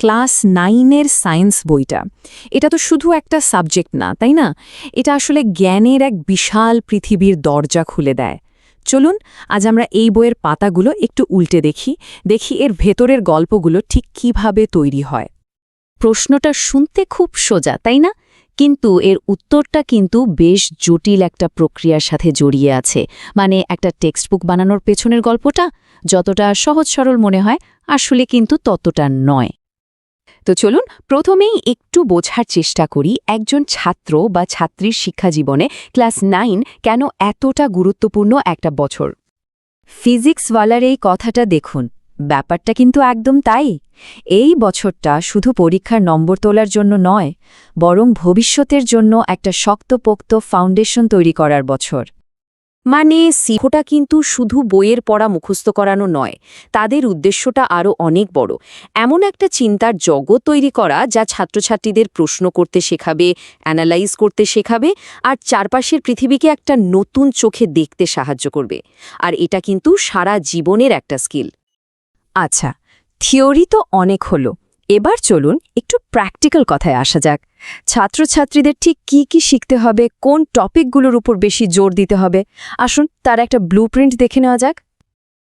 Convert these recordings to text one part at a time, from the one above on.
Class 9-এর science বইটা, এটা তো শুধু একটা সাবজেক্ট না, তাই না? এটা আসলে জ্ঞানের এক বিশাল পৃথিবীর দরজা খুলে দেয়। চলুন আজ আমরা এই বইয়ের পাতাগুলো একটু উল্টে দেখি এর ভেতরের গল্পগুলো ঠিক কিভাবে তৈরি হয়। প্রশ্নটা শুনতে খুব সোজা, তাই না? কিন্তু এর উত্তরটা কিন্তু বেশ জটিল একটা প্রক্রিয়ার সাথে জড়িয়ে আছে। মানে একটা টেক্সটবুক বানানোর পেছনের গল্পটা যতটা সহজ সরল মনে হয়, আসলে কিন্তু ততটা নয়। তো চলুন প্রথমেই একটু বোঝার চেষ্টা করি একজন ছাত্র বা ছাত্রীর শিক্ষা জীবনে ক্লাস 9 কেন এতটা গুরুত্বপূর্ণ একটা বছর। ফিজিক্সওয়ালার এই কথাটা দেখুন, ব্যাপারটা কিন্তু একদম তাই। এই বছরটা শুধু পরীক্ষার নম্বর তোলার জন্য নয়, বরং ভবিষ্যতের জন্য একটা শক্তপোক্ত ফাউন্ডেশন তৈরি করার বছর। মানে শিক্ষাটা কিন্তু শুধু বইয়ের পড়া মুখস্থ করানো নয়, তাদের উদ্দেশ্যটা আরও অনেক বড়। এমন একটা চিন্তার জগৎ তৈরি করা যা ছাত্রছাত্রীদের প্রশ্ন করতে শেখাবে, অ্যানালাইজ করতে শেখাবে, আর চারপাশের পৃথিবীকে একটা নতুন চোখে দেখতে সাহায্য করবে। আর এটা কিন্তু সারা জীবনের একটা স্কিল। আচ্ছা, থিওরি তো অনেক হলো, এবার চলুন একটু প্র্যাকটিক্যাল কথায় আসা যাক। ছাত্রছাত্রীদের ঠিক কি শিখতে হবে, কোন টপিকগুলোর উপর বেশি জোর দিতে হবে, আসুন তার একটা ব্লুপ্রিন্ট দেখে নেওয়া যাক।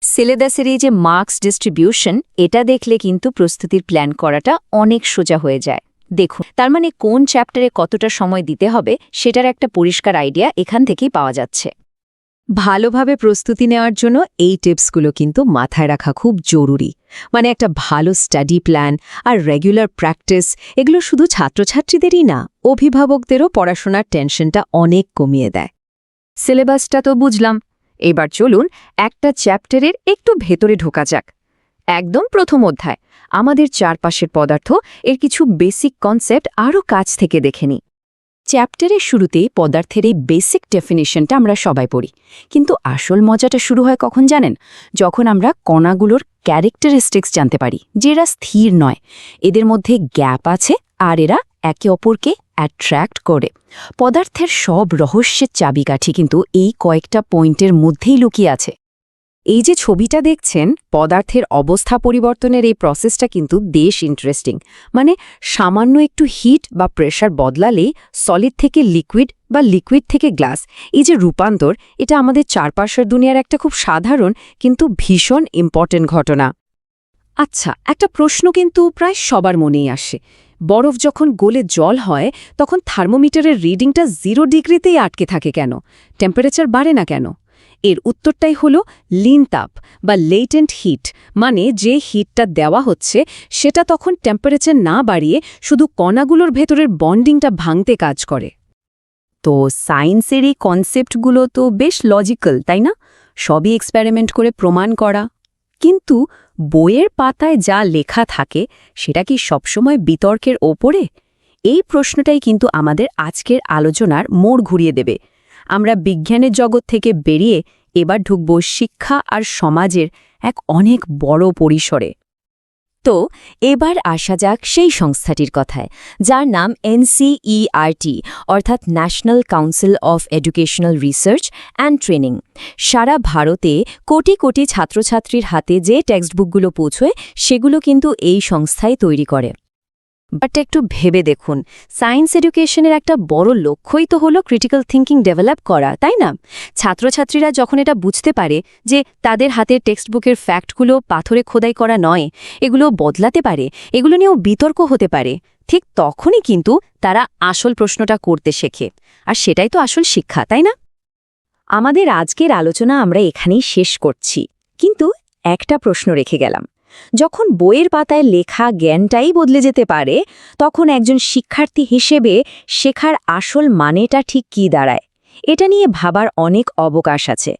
সিলেবাসের এই যে মার্কস ডিস্ট্রিবিউশন, এটা দেখলে কিন্তু প্রস্তুতির প্ল্যান করাটা অনেক সোজা হয়ে যায়। দেখুন, তার মানে কোন চ্যাপ্টারে কতটা সময় দিতে হবে সেটার একটা পরিষ্কার আইডিয়া এখান থেকেই পাওয়া যাচ্ছে। ভালোভাবে প্রস্তুতি নেওয়ার জন্য এই টিপসগুলো কিন্তু মাথায় রাখা খুব জরুরি। মানে একটা ভালো স্টাডি প্ল্যান আর রেগুলার প্র্যাকটিস, এগুলো শুধু ছাত্রছাত্রীদেরই না, অভিভাবকদেরও পড়াশোনার টেনশনটা অনেক কমিয়ে দেয়। সিলেবাসটা তো বুঝলাম, এবার চলুন একটা চ্যাপ্টারের একটু ভেতরে ঢোকা যাক। একদম প্রথম অধ্যায়, আমাদের চারপাশের পদার্থ, এর কিছু বেসিক কনসেপ্ট আরও কাছ থেকে দেখে নিই। চ্যাপ্টারের শুরুতেই পদার্থের এই বেসিক ডেফিনিশনটা আমরা সবাই পড়ি, কিন্তু আসল মজাটা শুরু হয় কখন জানেন? যখন আমরা কণাগুলোর ক্যারেক্টারিস্টিক্স জানতে পারি, যে এরা স্থির নয়, এদের মধ্যে গ্যাপ আছে আর এরা একে অপরকে অ্যাট্রাক্ট করে। পদার্থের সব রহস্যের চাবিকাঠি কিন্তু এই কয়েকটা পয়েন্টের মধ্যেই লুকিয়ে আছে। এই যে ছবিটা দেখছেন, পদার্থের অবস্থা পরিবর্তনের এই প্রসেসটা কিন্তু বেশ ইন্টারেস্টিং। মানে সামান্য একটু হিট বা প্রেশার বদলালেই সলিড থেকে লিকুইড বা লিকুইড থেকে গ্লাস, এই যে রূপান্তর, এটা আমাদের চারপাশের দুনিয়ার একটা খুব সাধারণ কিন্তু ভীষণ ইম্পর্টেন্ট ঘটনা। আচ্ছা, একটা প্রশ্ন কিন্তু প্রায় সবার মনেই আসে, বরফ যখন গলে জল হয় তখন থার্মোমিটারের রিডিংটা 0 ডিগ্রিতেই আটকে থাকে কেন? টেম্পারেচার বাড়ে না কেন? এর উত্তরটাই হলো লিন তাপ বা লেটেন্ট হিট। মানে যে হিটটা দেওয়া হচ্ছে সেটা তখন টেম্পারেচার না বাড়িয়ে শুধু কণাগুলোর ভেতরের বন্ডিংটা ভাঙতে কাজ করে। তো সায়েন্সের এই কনসেপ্টগুলো তো বেশ লজিক্যাল, তাই না? সবই এক্সপেরিমেন্ট করে প্রমাণ করা। কিন্তু বইয়ের পাতায় যা লেখা থাকে সেটা কি সবসময় বিতর্কের ওপরে? এই প্রশ্নটাই কিন্তু আমাদের আজকের আলোচনার মোড় ঘুরিয়ে দেবে। আমরা বিজ্ঞানের জগৎ থেকে বেরিয়ে এবার ঢুকব শিক্ষা আর সমাজের এক অনেক বড় পরিসরে। তো এবার আসা যাক সেই সংস্থাটির কথায়, যার নাম NCERT, অর্থাৎ national council of educational research and training. সারা ভারতে কোটি কোটি ছাত্রছাত্রীর হাতে যে টেক্সটবুকগুলো পৌঁছয় সেগুলো কিন্তু এই সংস্থাই তৈরি করে। বাট একটু ভেবে দেখুন, সায়েন্স এডুকেশনের একটা বড় লক্ষ্যই তো হলো ক্রিটিক্যাল থিঙ্কিং ডেভেলপ করা, তাই না? ছাত্রছাত্রীরা যখন এটা বুঝতে পারে যে তাদের হাতের টেক্সটবুকের ফ্যাক্টগুলো পাথরে খোদাই করা নয়, এগুলো বদলাতে পারে, এগুলো নিয়েও বিতর্ক হতে পারে, ঠিক তখনই কিন্তু তারা আসল প্রশ্নটা করতে শেখে। আর সেটাই তো আসল শিক্ষা, তাই না? আমাদের আজকের আলোচনা আমরা এখানেই শেষ করছি, কিন্তু একটা প্রশ্ন রেখে গেলাম। যখন বইয়ের পাতায় লেখা জ্ঞানটাই বদলে যেতে পারে, তখন একজন শিক্ষার্থী হিসেবে শেখার আসল মানেটা ঠিক কী দাঁড়ায়? এটা নিয়ে ভাবার অনেক অবকাশ আছে।